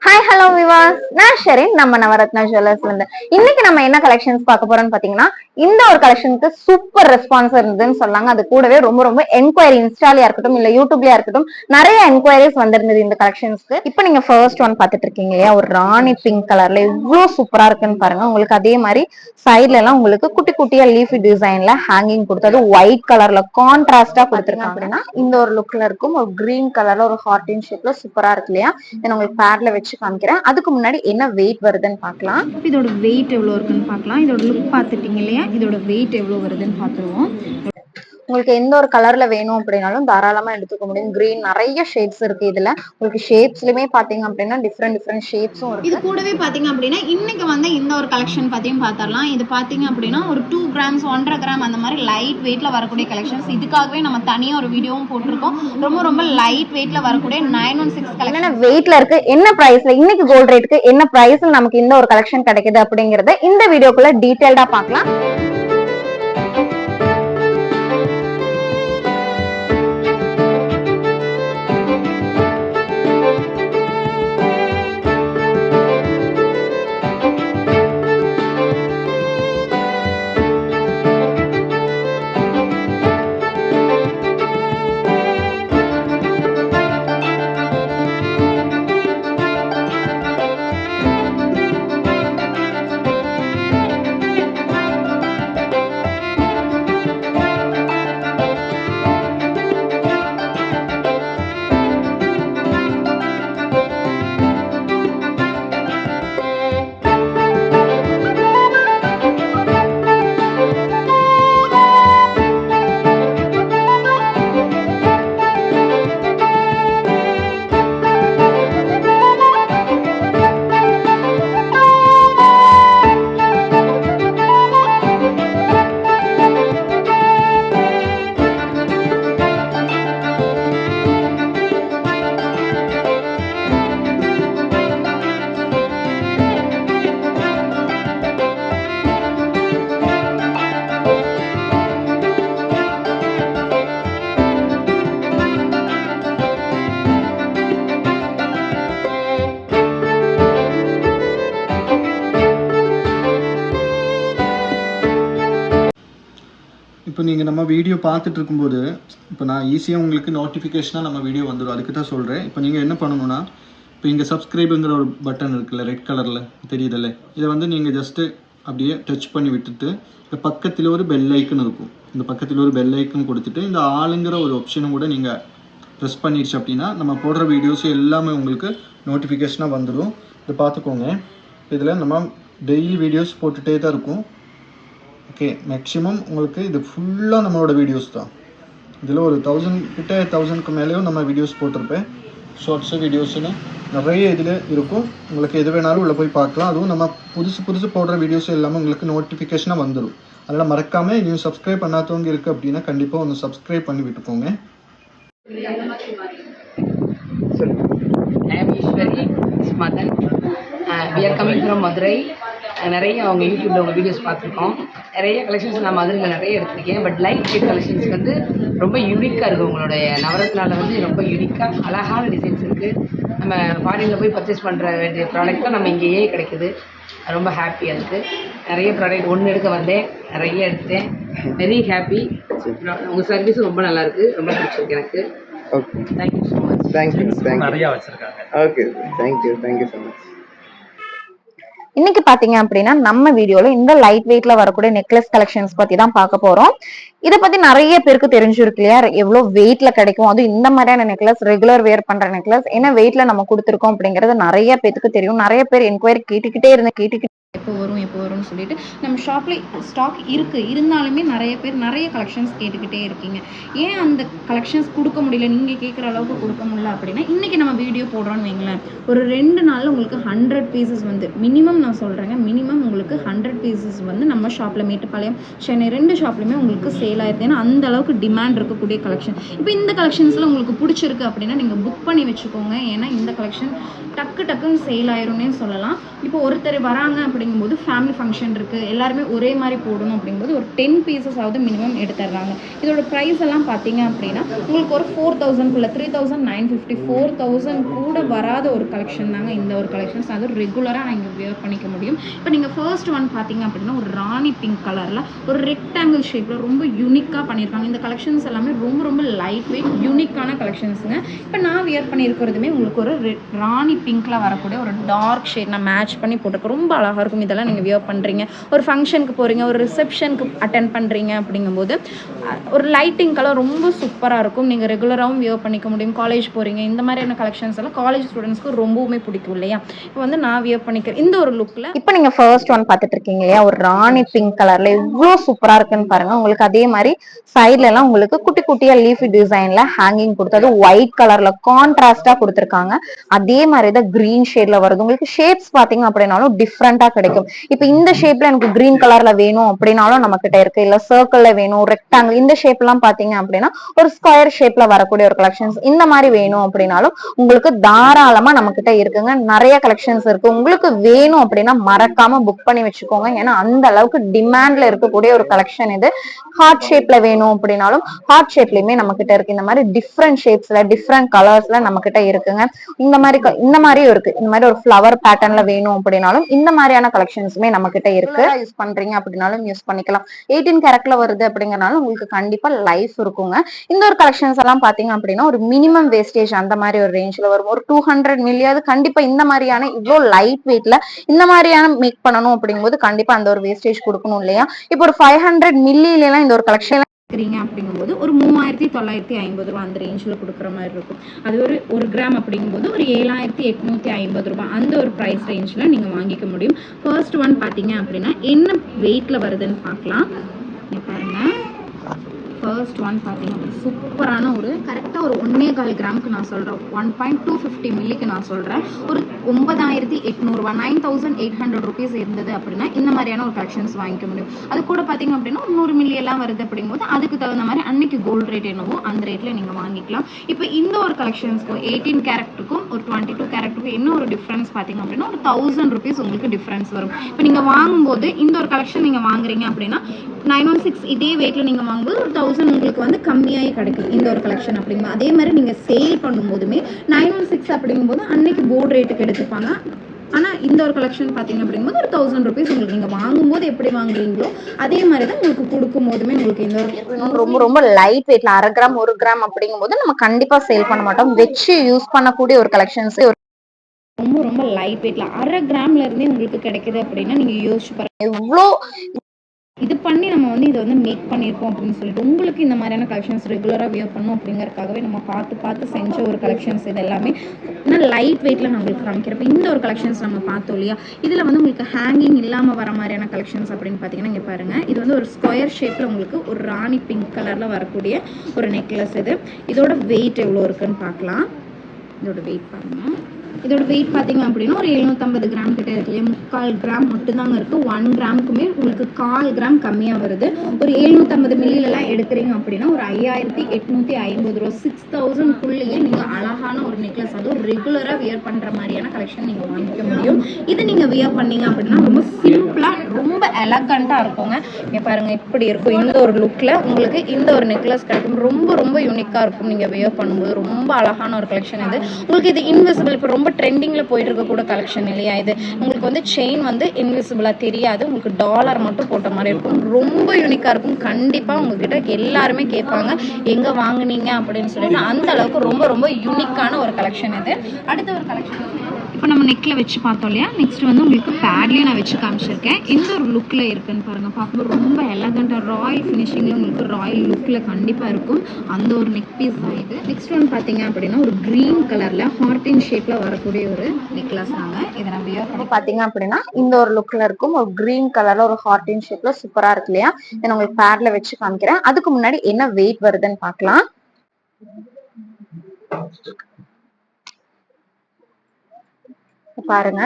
Hi hello விவாஸ், நான் ஷெரின். நம்ம நவரத்னா ஜுவல்லர்ஸ்ல இருந்து இன்னைக்கு நம்ம என்ன கலெக்ஷன்ஸ் பார்க்க போறோம்னு பாத்தீங்கன்னா, இந்த ஒரு கலெக்ஷனுக்கு சூப்பர் ரெஸ்பான்ஸ் இருந்ததுன்னு சொன்னாங்க. அது கூடவே ரொம்ப என்கொயரி இன்ஸ்டாலயா இருக்கட்டும் இல்ல யூடியூப்லயா இருக்கட்டும் நிறைய என்கொயரிஸ் வந்திருந்தது இந்த கலெக்ஷன்ஸ்க்கு. இப்போ நீங்க ஃபர்ஸ்ட் ஒன் பாத்துட்டு இருக்கீங்க இல்லையா, ஒரு ராணி பிங்க் கலர்ல இவ்வளவு சூப்பரா இருக்குன்னு பாருங்க. உங்களுக்கு அதே மாதிரி சைட்ல எல்லாம் உங்களுக்கு குட்டி குட்டியா லீஃபி டிசைன்ல ஹேங்கிங் கொடுத்தது ஒயிட் கலர்ல கான்ட்ராஸ்டா கொடுத்துருக்காங்க. அப்படின்னா இந்த ஒரு லுக்ல இருக்கும். ஒரு கிரீன் கலர்ல ஒரு ஹார்டின் ஷேப்ல சூப்பரா இருக்கு இல்லையா. உங்களுக்கு பேர்ல வச்சு காமிக்கிறேன். அதுக்கு முன்னாடி என்ன வெயிட் வருதுன்னு பார்க்கலாம். இதோட வெயிட் எவ்வளவு இருக்குன்னு பார்க்கலாம். இதோட லுக் பார்த்துட்டீங்க இல்லையா, இதோட வெயிட் எவ்வளவு வருதுன்னு பார்த்துருவோம். உங்களுக்கு எந்த ஒரு கலர்ல வேணும் அப்படின்னாலும் தாராளமா எடுத்துக்க முடியும். கிரீன் நிறைய ஷேட்ஸ் இருக்கு இதுல. உங்களுக்கு ஷேப்ஸ்லயுமே பாத்தீங்க அப்படின்னா டிஃப்ரெண்ட் ஷேப்ஸும் இருக்கு. இது கூடவே பாத்தீங்க அப்படின்னா இன்னைக்கு வந்து இந்த ஒரு கலெக்ஷன் பத்தியும் பார்த்தரலாம். இது பாத்தீங்க அப்படின்னா ஒரு 2 கிராம்ஸ் 1.5 கிராம் அந்த மாதிரி லைட் வெயிட்ல வரக்கூடிய கலெக்ஷன்ஸ். இதுக்காகவே நம்ம தனியா ஒரு வீடியோவும் போட்டிருக்கோம். ரொம்ப லைட் வெயிட்ல வரக்கூடிய 916 கலெக்ஷன் வெயிட்ல இருக்கு. என்ன பிரைஸ்ல இன்னைக்கு கோல்ட் ரேட்டுக்கு என்ன பிரைஸ்ல நமக்கு இந்த ஒரு கலெக்ஷன் கிடைக்குது அப்படிங்கறத இந்த வீடியோக்குள்ள டீடைல்டா பார்க்கலாம். இப்போ நீங்கள் நம்ம வீடியோ பார்த்துட்டு இருக்கும்போது இப்போ நான் ஈஸியாக உங்களுக்கு நோட்டிஃபிகேஷனாக நம்ம வீடியோ வந்துடும். அதுக்கு தான் சொல்கிறேன். இப்போ நீங்கள் என்ன பண்ணணும்னா, இப்போ இங்கே சப்ஸ்கிரைபுங்கிற ஒரு பட்டன் இருக்குல்ல, ரெட் கலரில் தெரியுதில்ல, இதை வந்து நீங்கள் ஜஸ்ட்டு அப்படியே டச் பண்ணி விட்டுட்டு இந்த பக்கத்தில் ஒரு பெல் ஐக்கன் இருக்கும். இந்த பக்கத்தில் ஒரு பெல் ஐக்கன் கொடுத்துட்டு இந்த ஆளுங்கிற ஒரு ஆப்ஷனும் கூட நீங்கள் ப்ரெஸ் பண்ணிடுச்சு அப்படின்னா நம்ம போடுற வீடியோஸ் எல்லாமே உங்களுக்கு நோட்டிஃபிகேஷனாக வந்துடும். இதை பார்த்துக்கோங்க. இதில் நம்ம டெய்லி வீடியோஸ் போட்டுகிட்டே தான் இருக்கும். ஓகே, மேக்ஸிமம் உங்களுக்கு இது ஃபுல்லாக நம்மளோட வீடியோஸ் தான். இதில் ஒரு 1000க்கு மேலேயும் நம்ம வீடியோஸ் போட்டிருப்பேன். ஷார்ட்ஸு வீடியோஸுன்னு நிறைய இதில் இருக்கும். உங்களுக்கு எது வேணாலும் உள்ளே போய் பார்க்கலாம். அதுவும் நம்ம புதுசு போடுற வீடியோஸ் எல்லாமே உங்களுக்கு நோட்டிஃபிகேஷனாக வந்துடும். அதனால் மறக்காமல் இன்னும் சப்ஸ்கிரைப் பண்ணாதவங்க இருக்குது அப்படின்னா கண்டிப்பாக ஒன்று சப்ஸ்கிரைப் பண்ணி விட்டுக்கோங்க. We are coming from Madurai. நிறைய அவங்க யூடியூப்பில் உங்கள் வீடியோஸ் பார்த்துருக்கோம். நிறைய கலெக்ஷன்ஸ் நான் மதுரையில் நிறைய எடுத்திருக்கேன். பட் லைட் வெயிட் கலெக்ஷன்ஸ் வந்து ரொம்ப யூனிக்காக இருக்குது. உங்களுடைய நவரத்னாவில் வந்து ரொம்ப யூனிக்காக அழகான டிசைன்ஸ் இருக்குது. நம்ம ஃபாரினில் போய் பர்ச்சேஸ் பண்ணுற வேண்டிய ப்ராடக்ட்டும் நம்ம இங்கேயே கிடைக்குது. ரொம்ப ஹாப்பியாக இருக்குது. நிறைய ப்ராடக்ட் ஒன்று எடுக்க வந்தேன், நிறைய எடுத்துட்டேன். Very happy. உங்கள் சர்வீஸும் ரொம்ப நல்லாயிருக்கு, ரொம்ப பிடிச்சிருக்கு எனக்கு. Okay, thank you so much. Thank you. நிறையா வச்சுருக்காங்க. Okay, thank you so much. இன்னைக்கு பாத்தீங்க அப்படின்னா நம்ம வீடியோல இந்த லைட் வெயிட்ல வரக்கூடிய நெக்லஸ் கலெக்ஷன்ஸ் பத்தி தான் பார்க்க போறோம். இதை பத்தி நிறைய பேருக்கு தெரிஞ்சிருக்கு இல்லையா, எவ்வளவு வெயிட்ல கிடைக்கும், அதுவும் இந்த மாதிரியான நெக்லஸ் ரெகுலர் வேர் பண்ற நெக்லஸ் என்ன வெயிட்ல நம்ம கொடுத்துருக்கோம் அப்படிங்கறது நிறைய பேருக்கு தெரியும். நிறைய பேர் என்கொயரி கேட்டுக்கிட்டே எப்போ வரும்னு சொல்லிட்டு நம்ம ஷாப்ல ஸ்டாக் இருந்தாலுமே நிறைய பேர் நிறைய கலெக்ஷன்ஸ் கேட்டுக்கிட்டே இருக்கீங்க. ஏன் அந்த கலெக்ஷன்ஸ் கொடுக்க முடியல, நீங்க கேட்குற அளவுக்கு கொடுக்க முடியல அப்படின்னா இன்னைக்கு நம்ம வீடியோ போடுறோம்னு வைங்களேன், ஒரு 2 நாள்ல உங்களுக்கு 100 பீசஸ் வந்து மினிமம், நான் சொல்றேங்க மினிமம் உங்களுக்கு 100 பீசஸ் வந்து நம்ம ஷாப்ல மேட்டுப்பாளையம் சென்னை 2 ஷாப்லயுமே உங்களுக்கு சேல் ஆயிருக்கு. ஏன்னா அந்த அளவுக்கு டிமாண்ட் இருக்கக்கூடிய கலெக்ஷன். இப்போ இந்த கலெக்ஷன்ஸ்ல உங்களுக்கு பிடிச்சிருக்கு அப்படின்னா நீங்க புக் பண்ணி வச்சுக்கோங்க. ஏன்னா இந்த கலெக்ஷன் டக்குன்னு சேல் ஆயிரும்னே சொல்லலாம். இப்போ ஒருத்தர் வராங்க அப்படி அப்படிங்கும்போது ஃபேமிலி ஃபங்க்ஷன் இருக்குது, எல்லாருமே ஒரே மாதிரி போடணும் அப்படிங்கும்போது ஒரு 10 பீசஸ் ஆகுது மினிமம் எடுத்துடுறாங்க. இதோட ப்ரைஸ் எல்லாம் பார்த்தீங்க அப்படின்னா உங்களுக்கு ஒரு 4000 3950 4000 கூட வராத ஒரு கலெக்ஷன் தாங்க இந்த ஒரு கலெக்ஷன்ஸ். அது ரெகுலராக நான் இங்கே வியர் பண்ணிக்க முடியும். இப்போ நீங்கள் ஃபர்ஸ்ட் ஒன் பார்த்தீங்க அப்படின்னா ஒரு ராணி பிங்க் கலரில் ஒரு ரெக்டாங்கிள் ஷேப்பில் ரொம்ப யூனிக்காக பண்ணியிருக்காங்க. இந்த கலெக்ஷன்ஸ் எல்லாமே ரொம்ப ரொம்ப லைட் வெயிட் யூனிக்கான கலெக்ஷன்ஸுங்க. இப்போ நான் வியர் பண்ணியிருக்கிறதுமே உங்களுக்கு ஒரு ராணி பிங்க்கில் வரக்கூடிய ஒரு டார்க் ஷேட் நான் மேட்ச் பண்ணி போட்டிருக்கேன். ரொம்ப அழகாக இருக்கும். இதெல்லாம் நீங்கள் வியர் பண்ணுறீங்க, ஒரு ஃபங்க்ஷனுக்கு போகிறீங்க, ஒரு ரிசப்ஷனுக்கு அட்டென்ட் பண்ணுறீங்க அப்படிங்கும்போது ஒரு லைட்டிங் கலர் ரொம்ப சூப்பராக இருக்கும். நீங்கள் ரெகுலராகவும் வியர் பண்ணிக்க முடியும். காலேஜ் போகிறீங்க, இந்த மாதிரியான கலெக்ஷன்ஸ் எல்லாம் காலேஜ் ஸ்டூடெண்ட்ஸ்க்கு ரொம்பவுமே பிடிக்கும் இல்லையா? இப்போ வந்து நான் வியர் பண்ணிக்கிறேன் இந்த ஒரு லுக்கில். இப்போ நீங்க ஃபர்ஸ்ட் ஒன் பார்த்துட்டு இருக்கீங்க இல்லையா, ஒரு ராணி பிங்க் கலர்ல எவ்வளோ சூப்பரா இருக்குன்னு பாருங்க. உங்களுக்கு அதே மாதிரி சைட்ல எல்லாம் உங்களுக்கு குட்டி குட்டியா லீஃபி டிசைன்ல ஹேங்கிங் கொடுத்தது ஒயிட் கலர்ல கான்ட்ராஸ்டா கொடுத்துருக்காங்க. அதே மாதிரி தான் கிரீன் ஷேட்ல வருது. உங்களுக்கு ஷேப்ஸ் பாத்தீங்க அப்படின்னாலும் டிஃப்ரெண்டா கிடைக்கும். இப்போ இந்த ஷேப்ல எனக்கு கிரீன் கலர்ல வேணும் அப்படின்னாலும் நம்ம கிட்ட இருக்கு. இல்ல சர்க்கிள்ல வேணும், ரெக்டாங்கிள், இந்த ஷேப் எல்லாம் பாத்தீங்க அப்படின்னா ஒரு ஸ்கொயர் ஷேப்ல வரக்கூடிய ஒரு கலெக்ஷன்ஸ் இந்த மாதிரி வேணும் அப்படின்னாலும் உங்களுக்கு தாராளமா நம்ம கிட்ட இருக்குங்க. நிறைய கலெக்ஷன்ஸ் இருக்கு. உங்களுக்கு வேணும் அப்படின்னா மறக்காம புக் பண்ணி வச்சுக்கோங்க. ஏன்னா அந்த அளவுக்கு டிமாண்ட்ல இருக்கக்கூடிய ஒரு கலெக்ஷன் இது. ஹார்ட் ஷேப்ல வேணும் அப்படின்னாலும் ஹார்ட் ஷேப்லயுமே நம்ம கிட்ட இருக்கு. இந்த மாதிரி டிஃப்ரெண்ட் ஷேப்ஸ்ல டிஃப்ரெண்ட் கலர்ஸ்ல நம்ம கிட்ட இருக்குங்க. இந்த மாதிரியும் இருக்கு. இந்த மாதிரி ஒரு ஃபிளவர் பேட்டர்ன்ல வேணும் அப்படின்னாலும் இந்த மாதிரியான கலெக்ஷன்ஸுமே நம்ம கிட்ட இருக்கு. யூஸ் பண்றீங்க அப்படின்னாலும் யூஸ் பண்ணிக்கலாம். 18 கேரட்ல வருது அப்படிங்கறனால உங்களுக்கு கண்டிப்பா லைஃப் இருக்குங்க. இந்த ஒரு கலெக்ஷன்ஸ் எல்லாம் பாத்தீங்க அப்படின்னா ஒரு மினிமம் வேஸ்டேஜ் அந்த மாதிரி ஒரு ரேஞ்ச்ல வரும். ஒரு 200 மில்லியாவது கண்டிப்பா இந்த மாதிரியான இவ்வளோ லைட் வெயிட்ல இந்த மாதிரியான மேக் பண்ணணும் அப்படிங்கும்போது கண்டிப்பா அந்த ஒரு வேஸ்டேஜ் கொடுக்கணும் இல்லையா? இப்போ ஒரு 500 மில்லியில எல்லாம் இந்த ஒரு கலெக்ஷன் அப்படிங்கும்போது ஒரு 3950 ரூபாய் அந்த ரேஞ்சில் கொடுக்குற மாதிரி இருக்கும். அது ஒரு கிராம் அப்படிங்கும்போது ஒரு 7850 ரூபாய் அந்த ஒரு ப்ரைஸ் ரேஞ்சில் நீங்கள் வாங்கிக்க முடியும். ஃபர்ஸ்ட் ஒன் பார்த்தீங்க அப்படின்னா என்ன வெயிட்டில் வருதுன்னு பார்க்கலாம். பாருங்க, ஃபர்ஸ்ட் ஒன் பார்த்தீங்கன்னா சூப்பரான ஒரு கரெக்டாக ஒரு 1.25 கிராமுக்கு நான் சொல்கிறேன், 1.250 மில்லிக்கு நான் சொல்கிறேன். ஒரு 9800 ரூபாய் 9800 ருபீஸ் இருந்தது அப்படின்னா இந்த மாதிரியான ஒரு கலெக்ஷன்ஸ் வாங்கிக்க முடியும். அது கூட பார்த்தீங்க அப்படின்னா 100 மில்லி எல்லாம் வருது அப்படிங்கும்போது அதுக்கு தகுந்த மாதிரி அன்னைக்கு கோல்டு ரேட் என்னவோ அந்த ரேட்டில் நீங்கள் வாங்கிக்கலாம். இப்போ இந்த ஒரு கலெக்ஷன்ஸ்க்கும் 18 கேரட்டுக்கும் ஒரு 22 கேரட்டுக்கும் என்ன ஒரு டிஃப்ரென்ஸ் பார்த்தீங்க அப்படின்னா ஒரு 1000 ருபீஸ் உங்களுக்கு டிஃப்ரென்ஸ் வரும். இப்போ நீங்கள் வாங்கும்போது இந்த ஒரு கலெக்ஷன் நீங்கள் வாங்குறீங்க அப்படின்னா 916 இதே வெயிட்டில் நீங்கள் வாங்கும்போது ஒரு 1000 உங்களுக்கு வந்து கம்மியாகி கிடைக்கும் இந்த ஒரு கலெக்ஷன் அப்படிங்கும்போது. அதே மாதிரி நீங்கள் சேல் பண்ணும்போதுமே 916 அப்படிங்கும்போது அன்னைக்கு போர்டு ரேட்டுக்கு எடுத்துப்பாங்க. ஆனால் இந்த ஒரு கலெக்ஷன் பார்த்தீங்க அப்படிங்கும்போது ஒரு 1000 ருபீஸ் உங்களுக்கு நீங்கள் வாங்கும்போது எப்படி வாங்குறீங்களோ அதே மாதிரி தான் உங்களுக்கு கொடுக்கும் போதுமே உங்களுக்கு இந்த ஒரு ரொம்ப ரொம்ப லைட் வெயிட்ல 1/2 கிராம் 1 கிராம் அப்படிங்கும்போது நம்ம கண்டிப்பா சேல் பண்ண மாட்டோம். வச்சு யூஸ் பண்ணக்கூடிய ஒரு கலெக்ஷன்ஸ் ரொம்ப ரொம்ப லைட் வெயிட்ல 1/2 கிராம்ல இருந்தே உங்களுக்கு கிடைக்குது அப்படின்னா நீங்க யோசிச்சு பாருங்க எவ்வளோ இது பண்ணி நம்ம வந்து இதை வந்து மேக் பண்ணியிருக்கோம் அப்படின்னு சொல்லிட்டு. உங்களுக்கு இந்த மாதிரியான கலெக்ஷன்ஸ் ரெகுலராக வியர் பண்ணணும் அப்படிங்கறதுக்காகவே நம்ம பார்த்து செஞ்ச ஒரு கலெக்ஷன்ஸ் இது எல்லாமே. ஆனால் லைட் வெயிட்ல நான் உங்களுக்கு காமிக்கிறப்ப இந்த ஒரு கலெக்ஷன்ஸ் நம்ம பார்த்தோம் இல்லையா, இதில் வந்து உங்களுக்கு ஹேங்கிங் இல்லாமல் வர மாதிரியான கலெக்ஷன்ஸ் அப்படின்னு பார்த்தீங்கன்னா இங்கே பாருங்க, இது வந்து ஒரு ஸ்கொயர் ஷேப்பில் உங்களுக்கு ஒரு ராணி பிங்க் கலரில் வரக்கூடிய ஒரு நெக்லஸ். இதோட வெயிட் எவ்வளோ இருக்குன்னு பார்க்கலாம். இதோட வெயிட் பாருங்க. இதோட வெயிட் பார்த்தீங்க அப்படின்னா ஒரு 750 கிராம் கிட்ட இருக்கு இல்லையா, 3/4 கிராம் மட்டும்தாங்க இருக்கு. 1 கிராமுக்குமே உங்களுக்கு 1/4 கிராம் கம்மியாக வருது. ஒரு 750 மில்லிலெல்லாம் எடுக்கிறீங்க அப்படின்னா ஒரு 5850 ரூபா 6000க்குள்ளேயே நீங்கள் அழகான ஒரு நெக்லஸ் அதுவும் ரெகுலராக வியர் பண்ணுற மாதிரியான கலெக்ஷன் நீங்கள் வாங்கிக்க முடியும். இது நீங்கள் வியர் பண்ணீங்க அப்படின்னா ரொம்ப சிம்பிளாக ரொம்ப எலகண்ட்டாக இருக்குங்க. இங்கே பாருங்க இப்படி இருக்கும். இந்த ஒரு லுக்கில் உங்களுக்கு இந்த ஒரு நெக்லஸ் கிடைக்கும். ரொம்ப ரொம்ப யூனிக்காக இருக்கும். நீங்கள் வியர் பண்ணும்போது ரொம்ப அழகான ஒரு கலெக்ஷன் இது. உங்களுக்கு இது இன்விசிபிள் இப்போ ரொம்ப ட்ரெண்டிங்கில் போயிட்டு இருக்க கூட கலெக்ஷன் இல்லையா இது. உங்களுக்கு வந்து செயின் வந்து இன்விசிபிளாக தெரியாது. உங்களுக்கு டாலர் மட்டும் போட்ட மாதிரி இருக்கும். ரொம்ப யூனிக்காக இருக்கும். கண்டிப்பாக உங்ககிட்ட எல்லாருமே கேட்பாங்க எங்கே வாங்குனீங்க அப்படின்னு சொல்லிட்டு. அந்த அளவுக்கு ரொம்ப ரொம்ப யூனிக்கான ஒரு கலெக்ஷன் இது. அடுத்த ஒரு கலெக்ஷன் இப்போ நம்ம நெக்கில் வச்சு பார்த்தோம் இல்லையா, நெக்ஸ்ட் வந்து உங்களுக்கு பேட்லேயும் நான் வச்சு காமிச்சிருக்கேன். எந்த ஒரு லுக்கில் இருக்குன்னு பாருங்கள். பார்க்கும்போது ரொம்ப எலகண்ட்டாக ராயல் ஃபினிஷிங்கில் உங்களுக்கு ராயல் லுக்கில் கண்டிப்பாக இருக்கும். அந்த ஒரு நெக் பீஸ் தான் இது. நெக்ஸ்ட் ஒன்று பார்த்தீங்க அப்படின்னா ஒரு க்ரீன் கலரில் ஹார்டின் ஷேப்பில் வரக்கூடிய ஒரு நெக்லஸ் தாங்க. இதை நம்ம வியர் பண்ணி பார்த்தீங்க அப்படின்னா இந்த ஒரு லுக்கில் இருக்கும். ஒரு க்ரீன் கலரில் ஒரு ஹார்டின் ஷேப்பில் சூப்பராக இருக்கு இல்லையா. இதை நான் உங்களுக்கு பேட்ல வச்சு காமிக்கிறேன். அதுக்கு முன்னாடி என்ன வெயிட் வருதுன்னு பார்க்கலாம். பாருங்க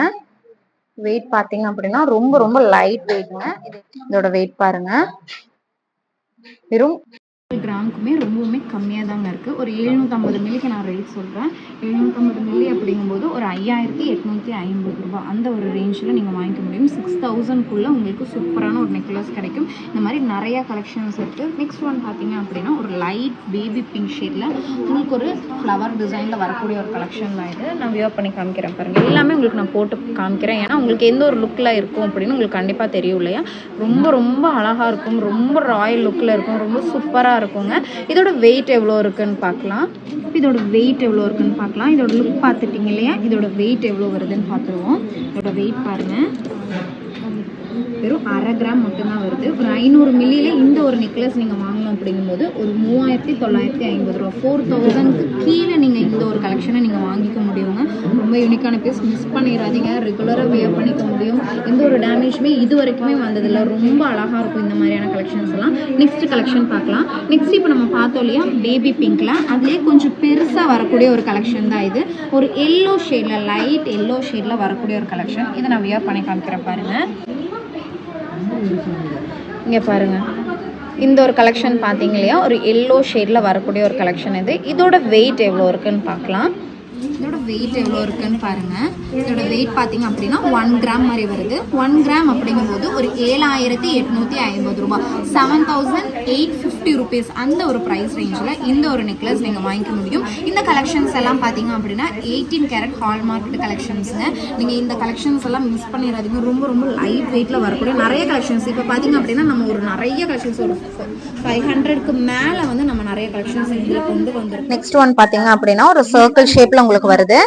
வெயிட் பாத்தீங்க அப்படின்னா ரொம்ப ரொம்ப லைட் வெயிட்ங்க. இதோட வெயிட் பாருங்க வெறும் கிராம் கிராமுக்குமே ரொம்பவுமே கம்மியாக தாங்க இருக்குது. ஒரு 750 மில்லிக்கு நான் ரேட் சொல்கிறேன். 750 மில்லி அப்படிங்கும்போது ஒரு 5850 ரூபா அந்த ஒரு ரேஞ்சில் நீங்கள் வாங்கிக்க முடியும். 6000க்குள்ளே உங்களுக்கு சூப்பரான ஒரு நெக்லஸ் கிடைக்கும். இந்த மாதிரி நிறையா கலெக்ஷன்ஸ் இருக்குது. நெக்ஸ்ட் ஒன் பார்த்தீங்க அப்படின்னா ஒரு லைட் பேபி பிங்க் ஷேடில் உங்களுக்கு ஒரு ஃப்ளவர் டிசைனில் வரக்கூடிய ஒரு கலெக்ஷன் தான் இது. நான் வியர் பண்ணி காமிக்கிறேன் பாருங்கள். எல்லாமே உங்களுக்கு நான் போட்டு காமிக்கிறேன். ஏன்னா உங்களுக்கு எந்த ஒரு லுக்கில் இருக்கும் அப்படின்னு உங்களுக்கு கண்டிப்பாக தெரியும் இல்லையா. ரொம்ப ரொம்ப அழகாக இருக்கும், ரொம்ப ராயல் லுக்கில் இருக்கும், ரொம்ப சூப்பராக இருக்குங்க. இதோட வெயிட் எவ்வளோ இருக்குன்னு பார்க்கலாம். இதோட வெயிட் எவ்வளோ இருக்குன்னு பார்க்கலாம். இதோட லுக் பார்த்துட்டிங்க இல்லையா, இதோட வெயிட் எவ்வளோ வருதுன்னு பார்த்துருவோம். இதோட வெயிட் பாருங்கள், வெறும் 1/2 கிராம் மட்டும்தான் வருது. ஒரு 500 மில்லியில் இந்த ஒரு நெக்லஸ் நீங்கள் வாங்கணும் அப்படிங்கும்போது ஒரு 3950 ரூபா, 4000க்கு கீழே நீங்கள் இந்த ஒரு கலெக்ஷனை நீங்கள் வாங்கிக்க முடியுங்க. ரொம்ப யூனிக்கான பீஸ், மிஸ் பண்ணிடாதீங்க. ரெகுலராக வியர் பண்ணிக்க முடியும். எந்த ஒரு டேமேஜுமே இது வரைக்குமே வந்ததில்லை. ரொம்ப அழகாக இருக்கும் இந்த மாதிரியான கலெக்ஷன்ஸ் எல்லாம். நெக்ஸ்ட் கலெக்ஷன் பார்க்கலாம். நெக்ஸ்ட் இப்போ நம்ம பார்த்தோம் இல்லையா பேபி பிங்க்ல, அதுலேயே கொஞ்சம் பெருசாக வரக்கூடிய ஒரு கலெக்ஷன் தான் இது. ஒரு எல்லோ ஷேடில், லைட் எல்லோ ஷேடில் வரக்கூடிய ஒரு கலெக்ஷன். இதை நான் வியர் பண்ணி காமிக்கிறேன் பாருங்கள். இங்கே பாருங்கள், இந்த ஒரு கலெக்ஷன் பார்த்தீங்க இல்லையா, ஒரு எல்லோ ஷேடில் வரக்கூடிய ஒரு கலெக்ஷன் இது. இதோட வெயிட் எவ்வளோ இருக்குன்னு பார்க்கலாம். இதோட வெயிட் எவ்வளோ இருக்குன்னு பாருங்கள். இதோட வெயிட் பார்த்தீங்க அப்படின்னா 1 கிராம் மாதிரி வருது. 1 கிராம் அப்படிங்கும்போது ஒரு 7850 ரூபா, 7850 ருபீஸ் அந்த ஒரு ப்ரைஸ் ரேஞ்சில் இந்த ஒரு நெக்லஸ் நீங்கள் வாங்கிக்க முடியும். இந்த கலெக்ஷன்ஸ் எல்லாம் பார்த்தீங்க அப்படின்னா 18 கேரட் ஹால்மார்க் கலெக்ஷன்ஸுங்க. நீங்கள் இந்த கலெக்ஷன்ஸ் எல்லாம் மிஸ் பண்ணிடாதீங்க. ரொம்ப ரொம்ப லைட் வெயிட்டில் வரக்கூடிய நிறைய கலெக்ஷன்ஸ். இப்போ பார்த்தீங்க அப்படின்னா நம்ம ஒரு நிறைய கலெக்ஷன்ஸ் ஒரு 500க்கு மேலே வந்து நம்ம நிறைய கலெக்ஷன்ஸ் இதில் கொண்டு வந்துருக்கோம். நெக்ஸ்ட் ஒன் பார்த்தீங்க அப்படின்னா ஒரு சர்க்கிள் ஷேப்ல உங்களுக்கு வருது.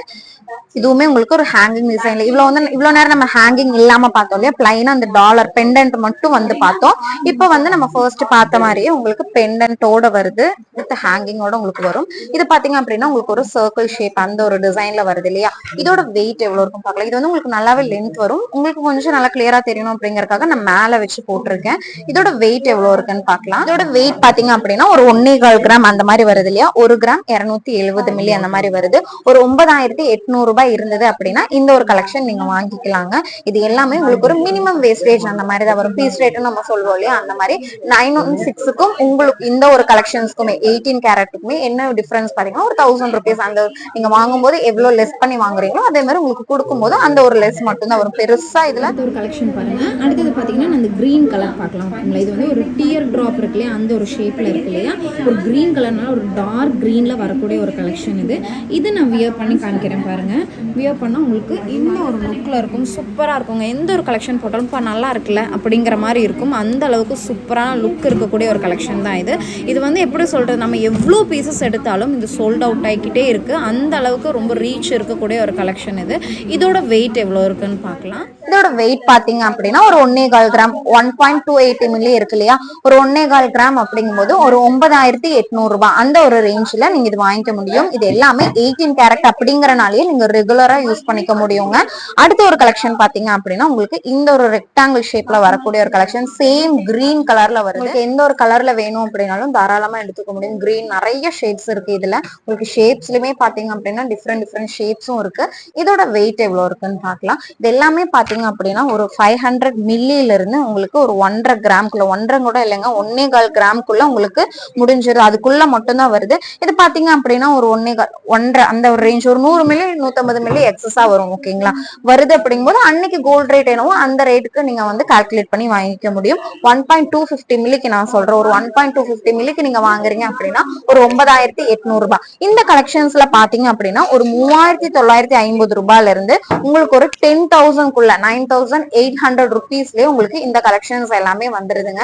இதுவுமே உங்களுக்கு ஒரு ஹேங்கிங் டிசைன்ல, இவ்வளவு நேரம் நம்ம ஹேங்கிங் இல்லாம பார்த்தோம் இல்லையா, பிளைனா அந்த டாலர் பெண்டன்ட் மட்டும் வந்து பார்த்தோம். இப்போ வந்து நம்ம ஃபர்ஸ்ட் பார்த்த மாதிரியே உங்களுக்கு பெண்டன்ட்டோட வருது, வித் ஹேங்கிங்கோட உங்களுக்கு வரும். இது பாத்தீங்க அப்படின்னா உங்களுக்கு ஒரு சர்க்கிள் ஷேப் அந்த ஒரு டிசைன்ல வருது இல்லையா. இதோட வெயிட் எவ்வளவு இருக்கும் பார்க்கலாம். இது வந்து உங்களுக்கு நல்லாவே லென்த் வரும். உங்களுக்கு கொஞ்சம் நல்லா கிளியரா தெரியணும் அப்படிங்கறதுக்காக நான் மேல வச்சு போட்டிருக்கேன். இதோட வெயிட் எவ்வளவு இருக்குன்னு பார்க்கலாம். இதோட வெயிட் பாத்தீங்க அப்படின்னா ஒரு 1.25 கிராம் அந்த மாதிரி வருது இல்லையா. 1 கிராம் 270 மில்லி அந்த மாதிரி வருது. ஒரு 9800 ரூபாய் இருந்தது அப்படின்னா இந்த ஒரு கலெக்ஷன் நீங்க வாங்கிக்கலாங்க. இது எல்லாமே உங்களுக்கு ஒரு மினிமம் வேஸ்டேஜ் அந்த மாதிரி தான் வரும். பீஸ் ரேட் நம்ம சொல்லுவோம் இல்லையா, அந்த மாதிரி 916க்கும் உங்களுக்கு இந்த ஒரு கலெக்ஷன்ஸ்க்குமே 18 கேரட்டுக்குமே என்ன டிஃபரன்ஸ் பாத்தீங்கன்னா ஒரு 1000 ருபீஸ். அந்த நீங்க வாங்கும்போது எவ்வளவு லெஸ் பண்ணி வாங்குறீங்களோ அதே மாதிரி உங்களுக்கு கொடுக்கும்போது அந்த ஒரு லெஸ் மட்டும் தான் வரும். பெருசா இதுல ஒரு கலெக்ஷன் பாருங்க. அடுத்தது பாத்தீங்கன்னா அந்த கிரீன் கலர் பார்க்கலாம். இது வந்து ஒரு டியர் டிராப் இருக்கு இல்லையா, அந்த ஒரு ஷேப்ல இருக்கு இல்லையா, ஒரு கிரீன் கலர்னால ஒரு டார்க் கிரீன்ல வரக்கூடிய ஒரு கலெக்ஷன் இது. இது நான் வியர் பண்ணி காமிக்கிறேன் பாருங்க. வியர் பண்ணால் உங்களுக்கு இந்த ஒரு லுக்கில் இருக்கும், சூப்பராக இருக்குங்க. எந்த ஒரு கலெக்ஷன் போட்டாலும் இப்போ நல்லா இருக்குல்ல அப்படிங்கிற மாதிரி இருக்கும். அந்த அளவுக்கு சூப்பரான லுக் இருக்கக்கூடிய ஒரு கலெக்ஷன் தான் இது. இது வந்து எப்படி சொல்கிறது, நம்ம எவ்வளோ பீசஸ் எடுத்தாலும் இது சோல்ட் அவுட் ஆகிக்கிட்டே இருக்குது. அந்த அளவுக்கு ரொம்ப ரீச் இருக்கக்கூடிய ஒரு கலெக்ஷன் இது. இதோட வெயிட் எவ்வளோ இருக்குன்னு பார்க்கலாம். இதோட வெயிட் பார்த்தீங்க அப்படின்னா ஒரு 1.25 கிராம் 1.280 மில்லி இருக்கு இல்லையா. ஒரு 1.25 கிராம் அப்படிங்கும்போது ஒரு 9800 ரூபாய் அந்த ஒரு ரேஞ்சில் நீங்க இது வாங்கிக்க முடியும். இது எல்லாமே 18 கேரட் அப்படிங்கறனாலேயே நீங்க ரெகுலரா யூஸ் பண்ணிக்க முடியுங்க. அடுத்த ஒரு கலெக்ஷன் பாத்தீங்க அப்படின்னா உங்களுக்கு இந்த ஒரு ரெக்டாங்கிள் ஷேப்ல வரக்கூடிய ஒரு கலெக்ஷன், சேம் கிரீன் கலர்ல வருது. எந்த ஒரு கலர்ல வேணும் அப்படின்னாலும் தாராளமா எடுத்துக்க முடியும். கிரீன் நிறைய ஷேட்ஸ் இருக்கு இதுல. உங்களுக்கு ஷேப்ஸ்லயுமே பாத்தீங்க அப்படின்னா டிஃப்ரெண்ட் ஷேப்ஸும் இருக்கு. இதோட வெயிட் எவ்வளவு இருக்குன்னு பாக்கலாம். இது எல்லாமே பாத்தீங்க அப்படின்னா ஒரு 500 மில்லியில இருந்து உங்களுக்கு ஒரு 1.5 கிராம்குள்ள, 1.5 கூட இல்லைங்க, 1.25 கிராம்குள்ள உங்களுக்கு முடிஞ்சிடும். அதுக்குள்ள மட்டும் தான் வருது. இது பாத்தீங்க அப்படின்னா ஒரு 1.5 அந்த ஒரு ரேஞ்ச், ஒரு 100 மில்லி 150 மில்லி எக்ஸஸா வரும். ஓகேங்களா, வருது அப்படிங்கும்போது அன்னைக்கு கோல்ட் ரேட் என்னவோ அந்த ரேட்டுக்கு நீங்க வந்து கால்குலேட் பண்ணி வாங்கிக்க முடியும். 1.250 மில்லிக்கு நான் சொல்றேன், ஒரு 1.250 மில்லிக்கு நீங்க வாங்குறீங்க அப்படின்னா ஒரு 9800 ரூபாய். இந்த கலெக்ஷன்ஸ்ல பாத்தீங்க அப்படின்னா ஒரு 3950 ரூபாயில இருந்து உங்களுக்கு ஒரு 10,000க்குள்ள 9800 ருபீஸ்லயே உங்களுக்கு இந்த கலெக்ஷன்ஸ் எல்லாமே வந்துருதுங்க.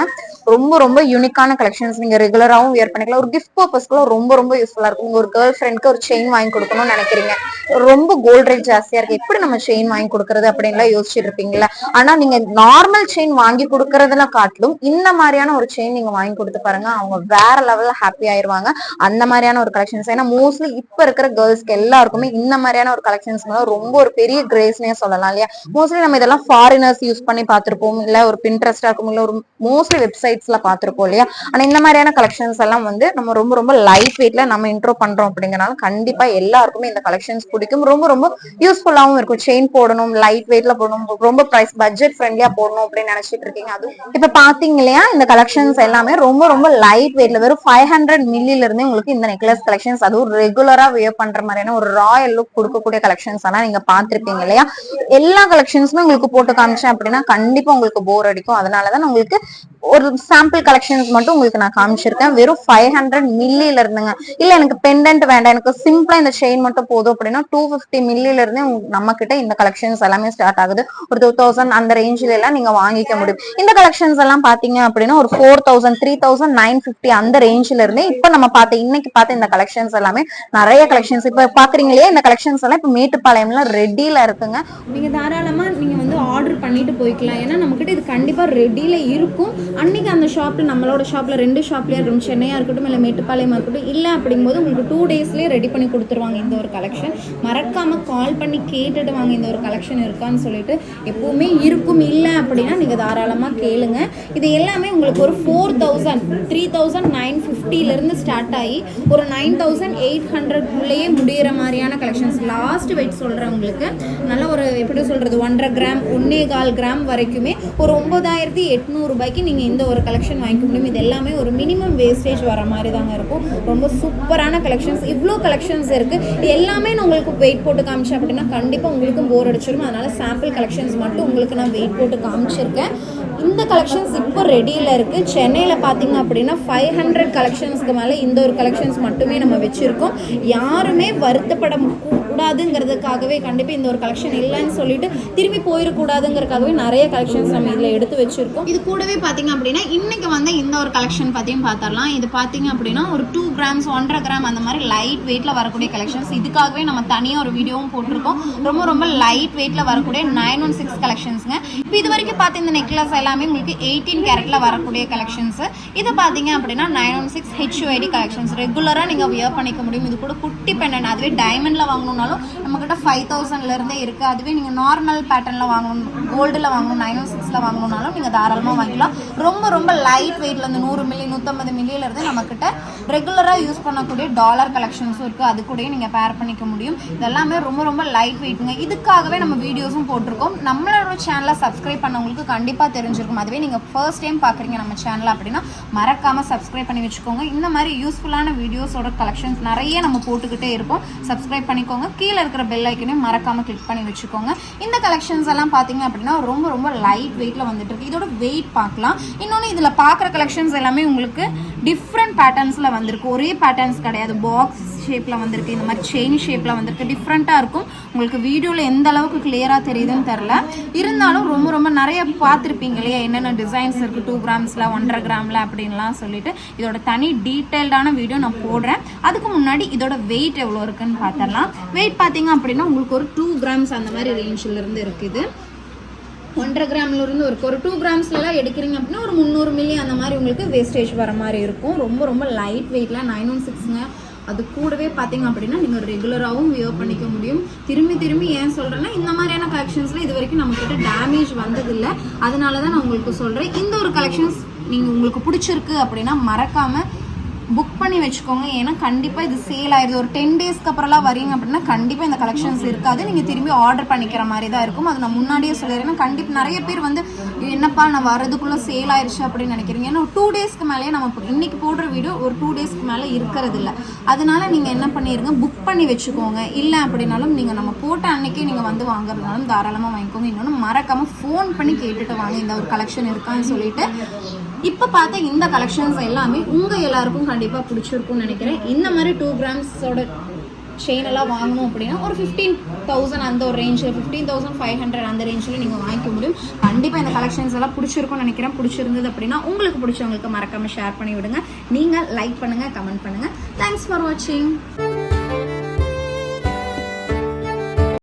ரொம்ப ரொம்ப யூனிக்கான கலெக்ஷன்ஸ். நீங்க ரெகுலராகவும் வியர் பண்ணிக்கலாம். ஒரு கிஃப்ட் பர்பஸ்க்குள்ள ரொம்ப ரொம்ப யூஸ்ஃபுல்லா இருக்கும். உங்க ஒரு கேர்ள் ஃப்ரெண்ட்க்கு ஒரு செயின் வாங்கி கொடுக்கணும்னு நினைக்கிறீங்க, ரொம்ப கோல்ட் ரேட் ஜாஸ்தியா இருக்கு, எப்படி நம்ம செயின் வாங்கி கொடுக்கறது அப்படின்லாம் யோசிச்சுட்டு இருப்பீங்களா. ஆனா நீங்க நார்மல் செயின் வாங்கி கொடுக்கறதுல காட்டிலும் இந்த மாதிரியான ஒரு செயின் நீங்க வாங்கி கொடுத்து பாருங்க, அவங்க வேற லெவல்ல ஹாப்பி ஆயிருவாங்க. அந்த மாதிரியான ஒரு கலெக்ஷன்ஸ். ஏன்னா மோஸ்ட்லி இப்ப இருக்கிற கேர்ள்ஸ்க்கு எல்லாருக்குமே இந்த மாதிரியான ஒரு கலெக்ஷன்ஸ் ரொம்ப ஒரு பெரிய கிரேஸ்னே சொல்லலாம் இல்லையா. மோஸ்ட்லி நம்ம நம்ம இதெல்லாம் ஃபாரினர்ஸ் யூஸ் பண்ணி பார்த்திருப்போம், இல்ல ஒரு பின்ட்ரெஸ்டா இருக்கும், இல்ல ஒரு மோஸ்ட்லி வெப்சைட்ஸ்ல பார்த்திருப்போம் இல்லையா. ஆனா இந்த மாதிரியான கலெக்ஷன்ஸ் எல்லாம் வந்து நம்ம ரொம்ப ரொம்ப லைட் வெயிட்ல நம்ம இன்ட்ரோ பண்றோம் அப்படிங்கறனால கண்டிப்பா எல்லாருக்குமே இந்த கலெக்ஷன்ஸ் பிடிக்கும். ரொம்ப ரொம்ப யூஸ்ஃபுல்லாவும் இருக்கும். செயின் போடணும், லைட் வெயிட்ல போடணும், ரொம்ப பிரைஸ் பட்ஜெட் ஃப்ரெண்ட்லியா போடணும் அப்படின்னு நினைச்சிட்டு இருக்கீங்க. அதுவும் இப்ப பாத்தீங்க இல்லையா, இந்த கலெக்ஷன்ஸ் எல்லாமே ரொம்ப ரொம்ப லைட் வெயிட்ல வெறும் 500 மில்லில இருந்தே உங்களுக்கு இந்த நெக்லஸ் கலெக்ஷன்ஸ், அதுவும் ரெகுலரா வியர் பண்ற மாதிரியான ஒரு ராயல் லுக் கொடுக்கக்கூடிய கலெக்ஷன்ஸ் எல்லாம் நீங்க பாத்திருப்பீங்க இல்லையா. எல்லா கலெக்ஷன்ஸுமே உங்களுக்கு போட்டு காமிச்சேன் அப்படின்னா கண்டிப்பா உங்களுக்கு போர் அடிக்கும். அதனாலதான் உங்களுக்கு ஒரு சாம்பிள் கலெக்ஷன்ஸ் மட்டும் உங்களுக்கு நான் காமிச்சிருக்கேன். வெறும் 500 மில்லில இருந்துங்க. இல்ல எனக்கு பெண்டன்ட் வேண்டாம், எனக்கு சிம்பிளா இந்த செயின் மட்டும் போதும் அப்படின்னா 250 மில்லில இருந்தே நம்ம கிட்ட இந்த கலெக்ஷன்ஸ் எல்லாமே ஸ்டார்ட் ஆகுது. ஒரு 2000 அந்த ரேஞ்சில எல்லாம் நீங்க வாங்கிக்க முடியும். இந்த கலெக்ஷன்ஸ் எல்லாம் பாத்தீங்க அப்படின்னா ஒரு 4000, 3950 அந்த ரேஞ்சில இருந்தே இப்ப நம்ம இன்னைக்கு பார்த்த இந்த கலெக்ஷன்ஸ் எல்லாமே நிறைய கலெக்ஷன்ஸ் இப்ப பாக்குறீங்க இல்லையா. இந்த கலெக்ஷன்ஸ் எல்லாம் இப்ப மேட்டுப்பாளையம்ல ரெடியில இருக்குங்க. நீங்க தாராளமா நீங்க வந்து ஆர்டர் பண்ணிட்டு போய்க்கலாம். ஏன்னா நம்ம கிட்ட இது கண்டிப்பா ரெடியில இருக்கும். அன்னைக்கு அந்த ஷாப்ல, நம்மளோட ஷாப்ல 2 ஷாப்லயா இருக்கும், சென்னையா இருக்கட்டும் இல்ல மேட்டுப்பாளையமா இருக்கட்டும், இல்ல அப்படிங்கும்போது உங்களுக்கு 2 டேஸ்லயே ரெடி பண்ணி கொடுத்துருவாங்க இந்த ஒரு கலெக்ஷன். மறக்காம கால் பண்ணி கேட்டுட்டு வாங்க இந்த ஒரு கலெக்ஷன் இருக்கான்னு சொல்லிட்டு. எப்பவுமே இருக்கும், இல்லை அப்படின்னா நீங்க தாராளமா கேளுங்க. இது எல்லாமே உங்களுக்கு ஒரு 4000, 3950 இருந்து ஸ்டார்ட் ஆகி ஒரு 9800 குள்ளேயே முடிகிற மாதிரியான கலெக்ஷன்ஸ். லாஸ்ட் வெயிட் சொல்றேன் உங்களுக்கு, நல்ல ஒரு எப்படி சொல்றது 1.5 கிராம் 1.25 கிராம் வரைக்குமே ஒரு 9800 ரூபாய்க்கு நீங்க இந்த ஒரு கலெக்ஷன் வாங்கிக்க முடியும். இது எல்லாமே ஒரு மினிமம் வேஸ்டேஜ் வர மாதிரி தாங்க இருக்கும். ரொம்ப சூப்பரான கலெக்ஷன்ஸ், இவ்வளோ கலெக்ஷன்ஸ் இருக்கு. இது எல்லாமே நான் உங்களுக்கு வெயிட் போட்டு காமிச்சேன் அப்படின்னா கண்டிப்பா உங்களுக்கும் போர் அடிச்சிடும். அதனால சாம்பிள் கலெக்ஷன்ஸ் மட்டும் உங்களுக்கு நான் வெயிட் போட்டு காமிச்சிருக்கேன். இந்த கலெக்ஷன்ஸ் இப்போ ரெடியில் இருக்குது. சென்னையில் பார்த்தீங்க அப்படின்னா 500 கலெக்ஷன்ஸ்க்கு மேலே இந்த ஒரு கலெக்ஷன்ஸ் மட்டுமே நம்ம வச்சுருக்கோம். யாருமே வருத்தப்பட கூடாதுங்கிறதுக்காகவே கண்டிப்பாக இந்த ஒரு கலெக்ஷன் இல்லைன்னு சொல்லிட்டு திரும்பி போயிடக்கூடாதுங்கிறதுக்காகவே நிறைய கலெக்ஷன்ஸ் நம்ம இதில் எடுத்து வச்சுருக்கோம். இது கூடவே பார்த்தீங்க அப்படின்னா இன்றைக்கி வந்து இந்த ஒரு கலெக்ஷன் பற்றியும் பார்த்துடலாம். இது பார்த்தீங்க அப்படின்னா ஒரு 2 கிராம்ஸ் 1.5 கிராம் அந்த மாதிரி லைட் வெயிட்டில் வரக்கூடிய கலெக்ஷன்ஸ். இதுக்காகவே நம்ம தனியாக ஒரு வீடியோவும் போட்டிருக்கோம். ரொம்ப ரொம்ப லைட் வெயிட்டில் வரக்கூடிய 916 கலெக்ஷன்ஸுங்க. இப்போ இது வரைக்கும் பார்த்து இந்த நெக்லஸ் எல்லாமே உங்களுக்கு 18 கேரட்ல வரக்கூடிய கலெக்ஷன்ஸ். இது பாத்தீங்க அப்படின்னா 916 HUID கலெக்ஷன்ஸ். ரெகுலரா நீங்க வியர் பண்ணிக்க முடியும். இது கூட குட்டி பெண்டன்ட், அதுவே டைமண்ட்ல வாங்கணும்னாலும் நம்ம கிட்ட 5000ல இருந்தே இருக்கு. அதுவே நீங்க நார்மல் பேட்டர்ன்ல வாங்கணும், கோல்டுல வாங்கணும், 916ல வாங்கணும்னாலும் நீங்க தாராளமா வாங்கிக்கலாம். ரொம்ப ரொம்ப லைட் வெயிட்ல இருந்து 100 மில்லி 150 மில்லியில இருந்து நம்ம கிட்ட ரெகுலரா யூஸ் பண்ணக்கூடிய டாலர் கலெக்ஷன்ஸும் இருக்கு. அது கூட நீங்க பேர் பண்ணிக்க முடியும். இதெல்லாமே ரொம்ப ரொம்ப லைட் வெயிட்டுங்க. இதுக்காகவே நம்ம வீடியோஸும் போட்டிருக்கோம். நம்மளோட சேனலை சப்ஸ்கிரைப் பண்ணவங்களுக்கு கண்டிப்பா தெரிஞ்சிருக்கும். அதுவே நீங்கள் ஃபர்ஸ்ட் டைம் பார்க்குறீங்க நம்ம சேனல் அப்படின்னா மறக்காமல் சப்ஸ்கிரைப் பண்ணி வச்சுக்கோங்க. இந்த மாதிரி யூஸ்ஃபுல்லான வீடியோஸோட கலெக்ஷன்ஸ் நிறைய நம்ம போட்டுக்கிட்டே இருப்போம். சப்ஸ்கிரைப் பண்ணிக்கோங்க. கீழே இருக்கிற பெல் ஐக்கனையும் மறக்காமல் கிளிக் பண்ணி வச்சுக்கோங்க. இந்த கலெக்ஷன்ஸ் எல்லாம் பார்த்தீங்க அப்படின்னா ரொம்ப ரொம்ப லைட் வெயிட்டில் வந்துட்டு இருக்கு. இதோட வெயிட் பார்க்கலாம். இன்னொன்று இதில் பார்க்குற கலெக்ஷன்ஸ் எல்லாமே உங்களுக்கு டிஃப்ரெண்ட் பேட்டர்ன்ஸில் வந்திருக்கு. ஒரே பேட்டர்ன்ஸ் கிடையாது. பாக்ஸ் ஷேப்பில் வந்திருக்கு, இந்த மாதிரி செயின் ஷேப்பில் வந்திருக்கு. டிஃப்ரெண்ட்டாக இருக்கும். உங்களுக்கு வீடியோவில் எந்த அளவுக்கு கிளியராக தெரியுதுன்னு தெரில, இருந்தாலும் ரொம்ப ரொம்ப நிறைய பார்த்துருப்பீங்க இல்லையா என்னென்ன டிசைன்ஸ் இருக்குது 2 கிராம்ஸில் 1.5 கிராமில் அப்படின்லாம் சொல்லிட்டு. இதோட தனி டீட்டெயில்டான வீடியோ நான் போடுறேன். அதுக்கு முன்னாடி இதோட வெயிட் எவ்வளோ இருக்குன்னு பார்த்துடலாம். வெயிட் பார்த்தீங்க அப்படின்னா உங்களுக்கு ஒரு 2 கிராம்ஸ் அந்த மாதிரி ரேஞ்சிலிருந்து இருக்குது. 1.5 கிராம்ல இருந்து ஒரு 2 கிராம்ஸ்லாம் எடுக்கிறீங்க அப்படின்னா ஒரு 300 மில்லி அந்த மாதிரி உங்களுக்கு வேஸ்டேஜ் வர மாதிரி இருக்கும். ரொம்ப ரொம்ப லைட் வெயிட்ல 916ங்க. அது கூடவே பார்த்தீங்க அப்படின்னா நீங்கள் ரெகுலராகவும் வியர் பண்ணிக்க முடியும். திரும்பி ஏன் சொல்கிறேன்னா இந்த மாதிரியான கலெக்ஷன்ஸில் இது வரைக்கும் நம்மக்கிட்ட டேமேஜ் வந்ததில்லை. அதனால தான் நான் உங்களுக்கு சொல்கிறேன். இந்த ஒரு கலெக்ஷன்ஸ் நீங்கள் உங்களுக்கு பிடிச்சிருக்கு அப்படின்னா மறக்காமல் புக் பண்ணி வச்சுக்கோங்க. ஏன்னா கண்டிப்பாக இது சேல் ஆயிடுது. ஒரு 10 டேஸ்க்கு அப்புறம்லாம் வரீங்க அப்படின்னா கண்டிப்பாக இந்த கலெக்ஷன்ஸ் இருக்காது. நீங்கள் திரும்பி ஆர்டர் பண்ணிக்கிற மாதிரி தான் இருக்கும். அது நான் முன்னாடியே சொல்லிடுறேன். கண்டிப்பாக நிறைய பேர் வந்து என்னப்பா நான் வரதுக்குள்ளே சேல் ஆயிடுச்சு அப்படின்னு நினைக்கிறீங்க. ஏன்னா ஒரு 2 டேஸ்க்கு மேலேயே நம்ம இன்னைக்கு போடுற வீடியோ ஒரு 2 டேஸ்க்கு மேலே இருக்கிறது இல்லை. அதனால நீங்கள் என்ன பண்ணிடுங்க, புக் பண்ணி வச்சுக்கோங்க. இல்லை அப்படின்னாலும் நீங்கள் நம்ம போட்ட அன்னைக்கே நீங்கள் வந்து வாங்குறதுனாலும் தாராளமாக வாங்கிக்கோங்க. இன்னொன்று மறக்காமல் ஃபோன் பண்ணி கேட்டுட்டு வாங்க இந்த ஒரு கலெக்ஷன் இருக்கான்னு சொல்லிட்டு. இப்போ பார்த்த இந்த கலெக்ஷன்ஸ் எல்லாமே உங்கள் எல்லாருக்கும் கண்டிப்பாக பிடிச்சிருக்கும்னு நினைக்கிறேன். இந்த மாதிரி 2 கிராம்ஸோட செயின் எல்லாம் வாங்கணும் அப்படின்னா ஒரு 15,000 அந்த ஒரு ரேஞ்சில் 15,500 அந்த ரேஞ்சில் நீங்கள் வாங்கிக்க முடியும். கண்டிப்பாக இந்த கலெக்ஷன்ஸ் எல்லாம் பிடிச்சிருக்கும்னு நினைக்கிறேன். பிடிச்சிருந்தது அப்படின்னா உங்களுக்கு பிடிச்சவங்களுக்கு மறக்காமல் ஷேர் பண்ணி விடுங்க. நீங்கள் லைக் பண்ணுங்கள், கமெண்ட் பண்ணுங்கள். தேங்க்ஸ் ஃபார் வாட்சிங்.